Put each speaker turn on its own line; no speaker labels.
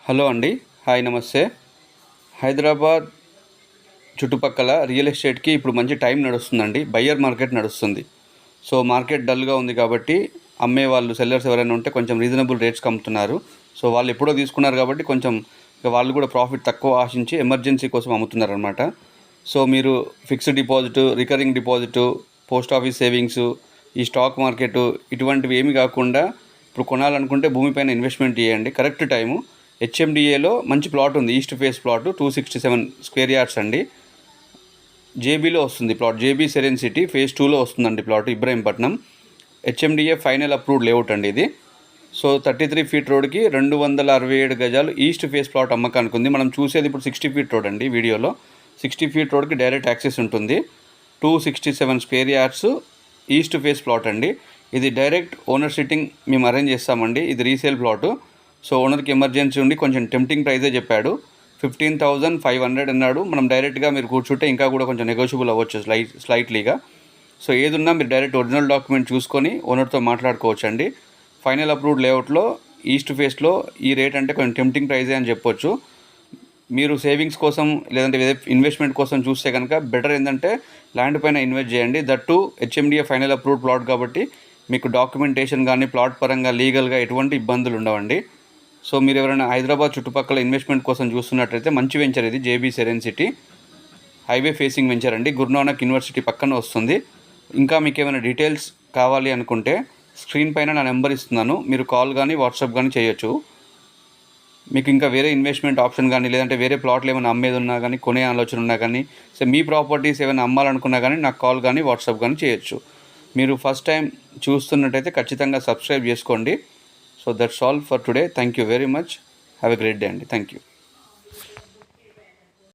Hello అండి. Hi నమస్తే. హైదరాబాద్ చుట్టుపక్కల రియల్ ఎస్టేట్కి ఇప్పుడు మంచి టైం నడుస్తుందండి. బయ్యర్ మార్కెట్ నడుస్తుంది. సో మార్కెట్ డల్గా ఉంది కాబట్టి అమ్మే వాళ్ళు సెల్లర్స్ ఎవరైనా ఉంటే కొంచెం రీజనబుల్ రేట్స్కి అమ్ముతున్నారు. సో వాళ్ళు ఎప్పుడో తీసుకున్నారు కాబట్టి కొంచెం ఇక వాళ్ళు కూడా ప్రాఫిట్ తక్కువ ఆశించి ఎమర్జెన్సీ కోసం అమ్ముతున్నారనమాట. సో మీరు fixed deposit, recurring deposit, post office savings, ఈ స్టాక్ మార్కెట్ ఇటువంటివి ఏమి కాకుండా ఇప్పుడు కొనాలనుకుంటే భూమిపైన ఇన్వెస్ట్మెంట్ చేయండి. Correct time. హెచ్ఎండిఏలో మంచి ప్లాట్ ఉంది. East phase plot 267 square yards అండి. జేబీలో వస్తుంది plot. JB serene city phase 2లో వస్తుందండి plot, Ibrahimpatnam. HMDA final approved layout అండి ఇది. సో 33 ఫీట్ రోడ్కి 267 గజాలు ఈస్ట్ ఫేస్ ప్లాట్ అమ్మకానికి ఉంది. మనం చూసేది ఇప్పుడు 60 ఫీట్ రోడ్ అండి వీడియోలో. 60 ఫీట్ రోడ్కి డైరెక్ట్ యాక్సెస్ ఉంటుంది. 267 square yards east phase plot అండి. ఇది డైరెక్ట్ ఓనర్ సిట్టింగ్ మేము అరేంజ్ చేస్తామండి. ఇది రీసేల్ ప్లాటు. సో ఓనర్కి ఎమర్జెన్సీ ఉండి కొంచెం టెంప్టింగ్ ప్రైజే చెప్పాడు. 15,500 అన్నాడు. మనం డైరెక్ట్గా మీరు కూర్చుంటే ఇంకా కూడా కొంచెం నెగోషియబుల్ అవ్వచ్చు స్లైట్లీగా. సో ఏదున్నా మీరు డైరెక్ట్ ఒరిజినల్ డాక్యుమెంట్ చూసుకొని ఓనర్తో మాట్లాడుకోవచ్చు అండి. ఫైనల్ అప్రూవ్డ్ లేఅవుట్లో ఈస్ట్ ఫేస్లో ఈ రేట్ అంటే కొంచెం టెంప్టింగ్ ప్రైజే అని చెప్పొచ్చు. మీరు సేవింగ్స్ కోసం లేదంటే ఇన్వెస్ట్మెంట్ కోసం చూస్తే కనుక బెటర్ ఏంటంటే ల్యాండ్ పైన ఇన్వెస్ట్ చేయండి. That HMDA final approved plot కాబట్టి మీకు డాక్యుమెంటేషన్ కానీ ప్లాట్ పరంగా లీగల్గా ఎటువంటి ఇబ్బందులు ఉండవండి. సో మీరు ఎవరైనా హైదరాబాద్ చుట్టుపక్కల ఇన్వెస్ట్మెంట్ కోసం చూస్తున్నట్లయితే మంచి వెంచర్ ఇది. JB serene city highway facing venture అండి. గురునానక్ యూనివర్సిటీ పక్కన వస్తుంది. ఇంకా మీకు ఏమైనా డీటెయిల్స్ కావాలి అనుకుంటే స్క్రీన్ పైన నా నెంబర్ ఇస్తున్నాను. మీరు కాల్ కానీ వాట్సాప్ కానీ చేయొచ్చు. మీకు ఇంకా వేరే ఇన్వెస్ట్మెంట్ ఆప్షన్ కానీ లేదంటే వేరే ప్లాట్లు ఏమైనా అమ్మేది ఉన్నా కానీ కొనే ఆలోచన ఉన్నా కానీ సో మీ ప్రాపర్టీస్ ఏమైనా అమ్మాలనుకున్నా కానీ నాకు కాల్ కానీ వాట్సాప్ కానీ చేయొచ్చు. మీరు ఫస్ట్ టైం చూస్తున్నట్టయితే ఖచ్చితంగా సబ్స్క్రైబ్ చేసుకోండి. So that's all for today. Thank you very much. Have a great day అండి. Thank you.